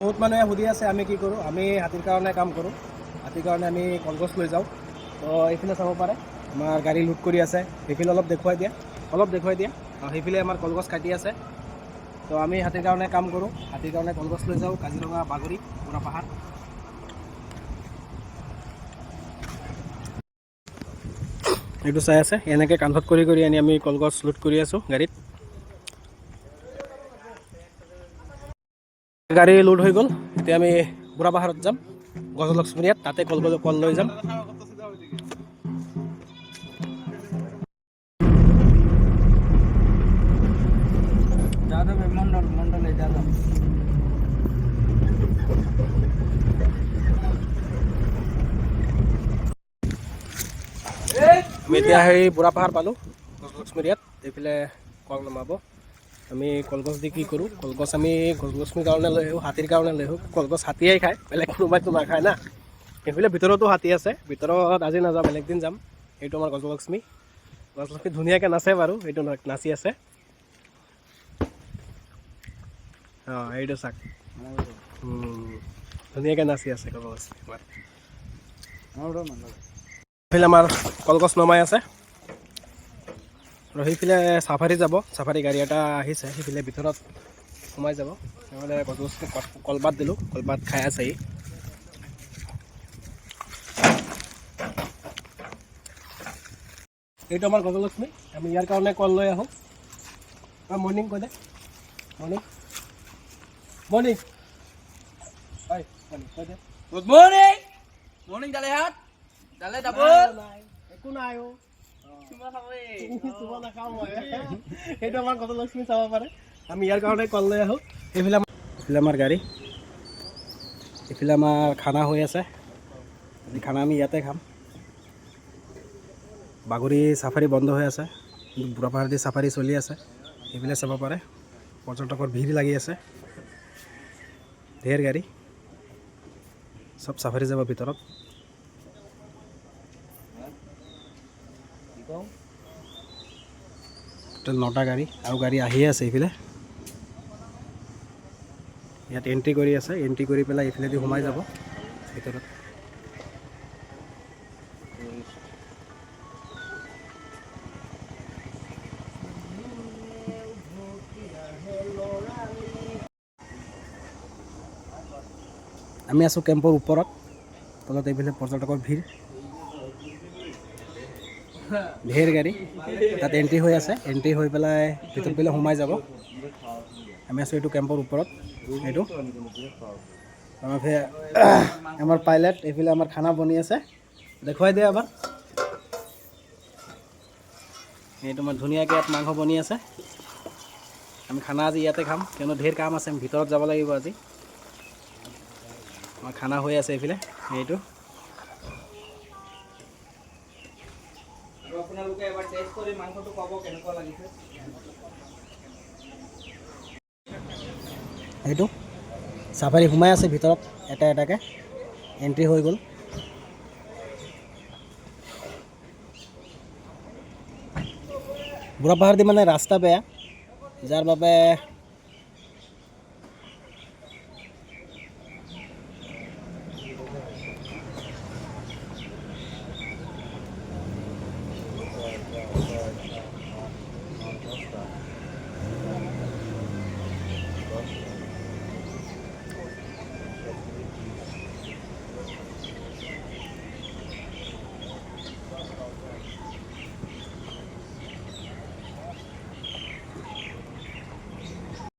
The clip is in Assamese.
বহুত মানুহে সুধি আছে আমি কি কৰোঁ। আমি হাতীৰ কাৰণে কাম কৰোঁ। হাতীৰ কাৰণে আমি কলগছ লৈ যাওঁ। তো এইফালে চাব পাৰে আমাৰ গাড়ী লুট কৰি আছে। সেইফালে অলপ দেখুৱাই দিয়া সেইফালে আমাৰ কলগছ কাটি আছে। তো আমি হাতীৰ কাৰণে কাম কৰোঁ। হাতীৰ কাৰণে কলগছ লৈ যাওঁ কাজিৰঙা বাগৰি বুঢ়া পাহাৰ। এইটো চাই আছে এনেকৈ কান্ধত কৰি আনি আমি কলগছ লুট কৰি আছোঁ গাড়ীত। গাড়ী লোড হৈ গ'ল। এতিয়া আমি বুঢ়া পাহাৰত যাম, গজলক্ষ্মীয়াত, তাতে কল লৈ যাম। আমি এতিয়া সেই বুঢ়া পাহাৰ পালোঁ, গজলক্ষ্মীয়াত। এইফালে কল নমাব। আমি কলগছ দি কি কৰোঁ, কলগছ আমি গজলক্ষ্মীৰ কাৰণে লৈ আহোঁ, হাতীৰ কাৰণে লৈ আহোঁ। কলগছ হাতীয়ে খায়, বেলেগ কোনোবাইতো নাখায় না। সেইফালে ভিতৰতো হাতী আছে, ভিতৰত আজি নাযাওঁ, বেলেগ দিন যাম। এইটো আমাৰ গজলক্ষ্মী ধুনীয়াকৈ নাচে বাৰু, এইটো নাচি আছে। অঁ এইটো চাক, ধুনীয়াকৈ নাচি আছে গজলক্ষ্মী। সেইফালে আমাৰ কলগছ নমাই আছে আৰু সেইফালে চাফাৰী যাব। চাফাৰী গাড়ী এটা আহিছে, সেইফালে ভিতৰত সোমাই যাব। নহ'লে গজলক্ষ্মী কলপাত দিলোঁ, কলপাত খাই আছে ই। এইটো আমাৰ গজলক্ষ্মী। আমি ইয়াৰ কাৰণে কল লৈ আহোঁ। মৰ্ণিং কৈ দে, মৰ্ণিং মৰ্ণিং হয়, মৰ্ণিং কৈ দে। Good morning. Morning dale hat. Dale double. একো নাই অ'। Cuma kawe. চুমা নাখাওঁ মই। সেইটো আমাৰ গজলক্ষ্মী চাব পাৰে। আমি ইয়াৰ কাৰণে কল লৈ আহোঁ। এইফালে আমাৰ গাড়ী, এইফালে আমাৰ খানা হৈ আছে। আজি খানা আমি ইয়াতে খাম। বাগৰি চাফাৰী বন্ধ হৈ আছে, কিন্তু বুঢ়া পাহাৰেদি চাফাৰী চলি আছে। এইফালে চাব পাৰে পৰ্যটকৰ ভিৰ লাগি আছে, ঢেৰ গাড়ী, চব চাফাৰী যাব ভিতৰত। টোটেল 9টা গাড়ী আৰু গাড়ী আহিয়ে আছে। এইফালে ইয়াত এণ্ট্ৰি কৰি আছে, এণ্ট্ৰি কৰি পেলাই এইফালেদি সোমাই যাব ভিতৰত। আমি আছোঁ কেম্পৰ ওপৰত, তলত এইফালে পৰ্যটকৰ ভিৰ, ঢেৰ গাড়ী তাত এণ্ট্ৰি হৈ আছে। এণ্ট্ৰি হৈ পেলাই ভিতৰত পেলাই সোমাই যাব। আমি আছোঁ এইটো কেম্পৰ ওপৰত। এইটো আমাৰ পাইলট, এইফালে আমাৰ খানা বনি আছে, দেখুৱাই দিয়ে এবাৰ। এইটো আমাৰ ধুনীয়াকৈ ইয়াত মাংস বনি আছে। আমি খানা আজি ইয়াতে খাম, কিয়নো ঢেৰ কাম আছে, আমি ভিতৰত যাব লাগিব আজি। আমাৰ খানা হৈ আছে এইফালে। এইটো আপোনালোকে এবাৰ টেষ্ট কৰি মাংসটো ক'ব কেনেকুৱা লাগিছে। এইটো চাফাৰী সোমাই আছে ভিতৰত, এটা এটাকৈ এণ্ট্ৰি হৈ গ'ল। বুঢ়া পাহাৰেদি মানে ৰাস্তা বেয়া, যাৰ বাবে